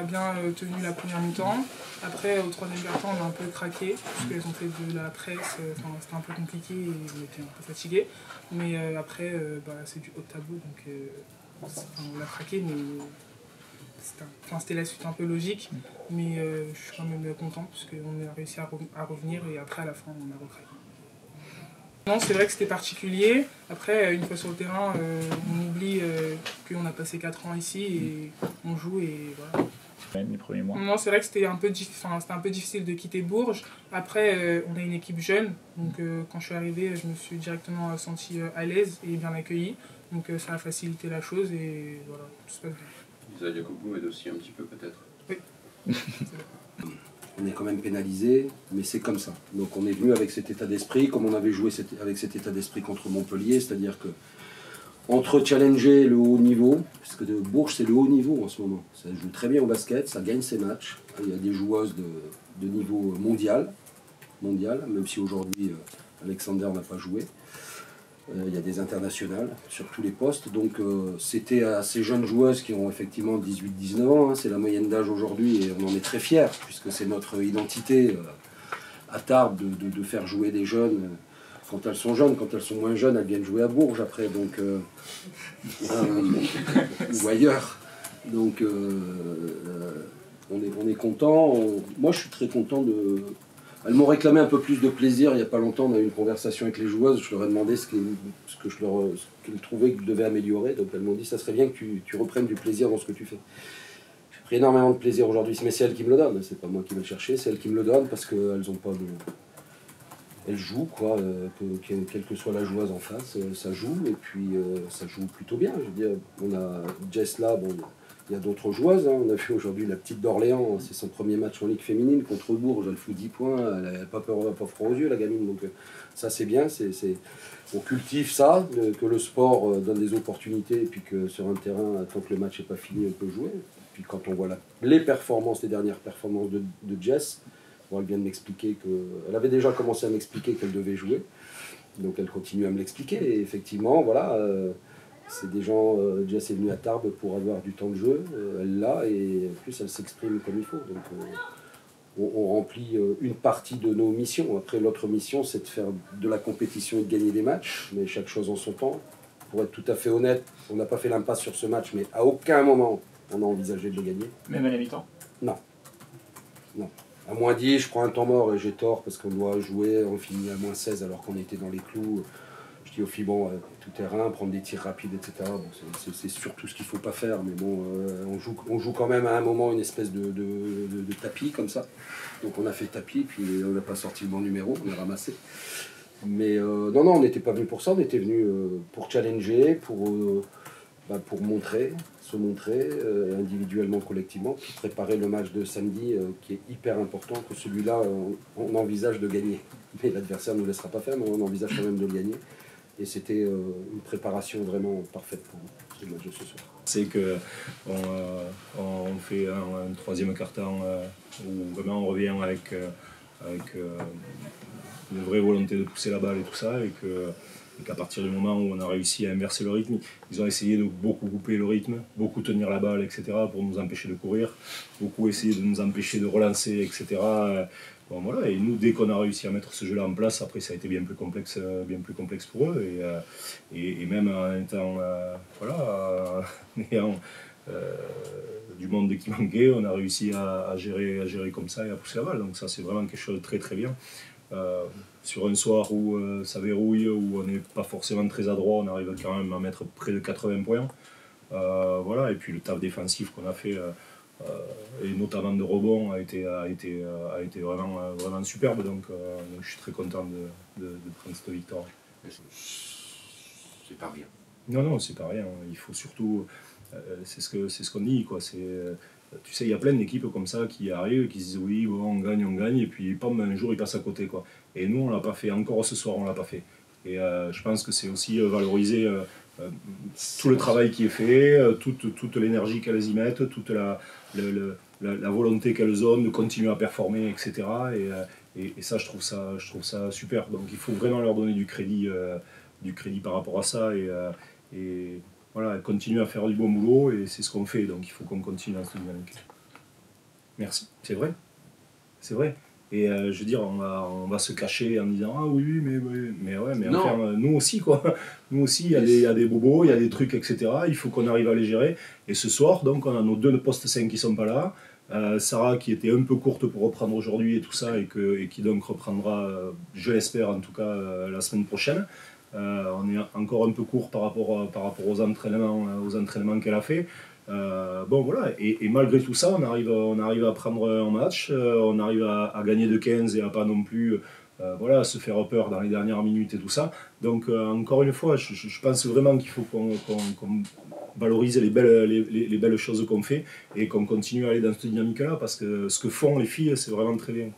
bien tenu la première mi-temps. Après, au troisième quart-temps, on a un peu craqué, parce qu'elles ont fait de la presse, c'était un peu compliqué et on était un peu fatigués. Mais après, c'est du haut de tableau, donc on a craqué, mais c'était la suite un peu logique. Mais je suis quand même content, parce qu'on a réussi à revenir et après, à la fin, on a recraqué. Non, c'est vrai que c'était particulier. Après, une fois sur le terrain, on oublie qu'on a passé 4 ans ici et on joue et voilà. Les premiers mois. Non, c'est vrai que c'était un peu difficile de quitter Bourges. Après, on a une équipe jeune, donc quand je suis arrivé, je me suis directement senti à l'aise et bien accueilli. Donc ça a facilité la chose et voilà, tout se passe bien. Lisa Diacopo aide aussi un petit peu peut-être. Oui. On est quand même pénalisé, mais c'est comme ça. Donc on est venu avec cet état d'esprit, comme on avait joué avec cet état d'esprit contre Montpellier, c'est-à-dire que entre challenger le haut niveau, parce que Bourges c'est le haut niveau en ce moment, ça joue très bien au basket, ça gagne ses matchs, il y a des joueuses de niveau mondial, même si aujourd'hui Alexander n'a pas joué. Il y a des internationales sur tous les postes, donc c'était à ces jeunes joueuses qui ont effectivement 18-19 ans, hein, c'est la moyenne d'âge aujourd'hui et on en est très fiers, puisque c'est notre identité à Tarbes de faire jouer des jeunes quand elles sont jeunes. Quand elles sont moins jeunes, elles viennent jouer à Bourges après, donc, ou ailleurs. Donc on est content. Moi je suis très content de... Elles m'ont réclamé un peu plus de plaisir il n'y a pas longtemps. On a eu une conversation avec les joueuses. Je leur ai demandé ce qu'elles trouvaient qu'elles devaient améliorer. Donc elles m'ont dit ça serait bien que tu reprennes du plaisir dans ce que tu fais. J'ai pris énormément de plaisir aujourd'hui, mais c'est elles qui me le donnent. C'est pas moi qui vais le chercher, c'est elles qui me le donnent parce qu'elles ont pas de... Elles jouent, quoi, quelle que soit la joueuse en face, ça joue, et puis ça joue plutôt bien. Je veux dire, on a Jess là, bon, il y a d'autres joueuses, hein. On a vu aujourd'hui la petite d'Orléans, c'est son premier match en Ligue féminine contre Bourges, elle fout 10 points, elle n'a pas peur, pas froid aux yeux la gamine, donc ça c'est bien, on cultive ça, que le sport donne des opportunités, et puis que sur un terrain, tant que le match n'est pas fini, on peut jouer. Et puis quand on voit les dernières performances de Jess, bon, elle vient de m'expliquer qu'elle avait déjà commencé à m'expliquer qu'elle devait jouer, donc elle continue à me l'expliquer, et effectivement, voilà, c'est des gens, Jess est venue à Tarbes pour avoir du temps de jeu, elle l'a, et en plus elle s'exprime comme il faut, donc on remplit une partie de nos missions. Après l'autre mission c'est de faire de la compétition et de gagner des matchs, mais chaque chose en son temps. Pour être tout à fait honnête, on n'a pas fait l'impasse sur ce match, mais à aucun moment on a envisagé de le gagner. Même à la mi-temps? Non. Non. À moins 10, je prends un temps mort et j'ai tort parce qu'on doit jouer, on finit à moins 16 alors qu'on était dans les clous. Je dis aux filles, bon, tout terrain, prendre des tirs rapides, etc. Bon, c'est surtout ce qu'il ne faut pas faire, mais bon, on joue quand même à un moment une espèce de tapis comme ça. Donc on a fait tapis, puis on n'a pas sorti le bon numéro, on a ramassé. Mais non, on n'était pas venu pour ça, on était venu pour challenger, pour se montrer individuellement, collectivement, puis préparer le match de samedi qui est hyper important, que celui-là, on envisage de gagner. Mais l'adversaire ne nous laissera pas faire, mais on envisage quand même de le gagner. Et c'était une préparation vraiment parfaite pour ce match de ce soir. C'est qu'on fait un troisième quart-temps où vraiment on revient avec une vraie volonté de pousser la balle et tout ça, et qu'à partir du moment où on a réussi à inverser le rythme, ils ont essayé de beaucoup couper le rythme, beaucoup tenir la balle, etc., pour nous empêcher de courir, beaucoup essayer de nous empêcher de relancer, etc. Bon, voilà. Et nous, dès qu'on a réussi à mettre ce jeu-là en place, après ça a été bien plus complexe pour eux, et même en étant ayant du monde qui manquait, on a réussi à gérer comme ça et à pousser la balle. Donc ça, c'est vraiment quelque chose de très très bien. Sur un soir où ça verrouille, où on n'est pas forcément très adroit, on arrive quand même à mettre près de 80 points. Voilà. Et puis le taf défensif qu'on a fait, et notamment de rebond, a été vraiment superbe. Donc je suis très content de prendre cette victoire. C'est pas rien. Non, c'est pas rien. Il faut surtout... c'est ce qu'on dit, quoi. Tu sais, il y a plein d'équipes comme ça qui arrivent, qui se disent oui, bon, on gagne, et puis pam, un jour ils passent à côté, quoi. Et nous, on l'a pas fait. Encore ce soir, on l'a pas fait. Et je pense que c'est aussi valoriser tout le travail qui est fait, toute l'énergie qu'elles y mettent, toute la volonté qu'elles ont de continuer à performer, etc. Et ça, je trouve ça super. Donc il faut vraiment leur donner du crédit par rapport à ça, et voilà, continuer à faire du bon boulot, et c'est ce qu'on fait, donc il faut qu'on continue à se dynamique. Merci, c'est vrai. C'est vrai. Et je veux dire, on va se cacher en disant ah oui, mais ouais, mais Non. enfin, nous aussi, quoi. Nous aussi, il y a des bobos, il y a des trucs, etc. Il faut qu'on arrive à les gérer. Et ce soir, donc, on a nos deux postes 5 qui sont pas là. Sarah qui était un peu courte pour reprendre aujourd'hui et tout ça, et qui donc reprendra, je l'espère en tout cas, la semaine prochaine. On est encore un peu court par rapport aux entraînements qu'elle a fait. Bon voilà, et malgré tout ça, on arrive à prendre un match, on arrive à gagner de 15 et à pas non plus voilà, se faire peur dans les dernières minutes et tout ça. Donc encore une fois, je pense vraiment qu'il faut qu'on valorise les belles choses qu'on fait et qu'on continue à aller dans cette dynamique-là parce que ce que font les filles, c'est vraiment très bien.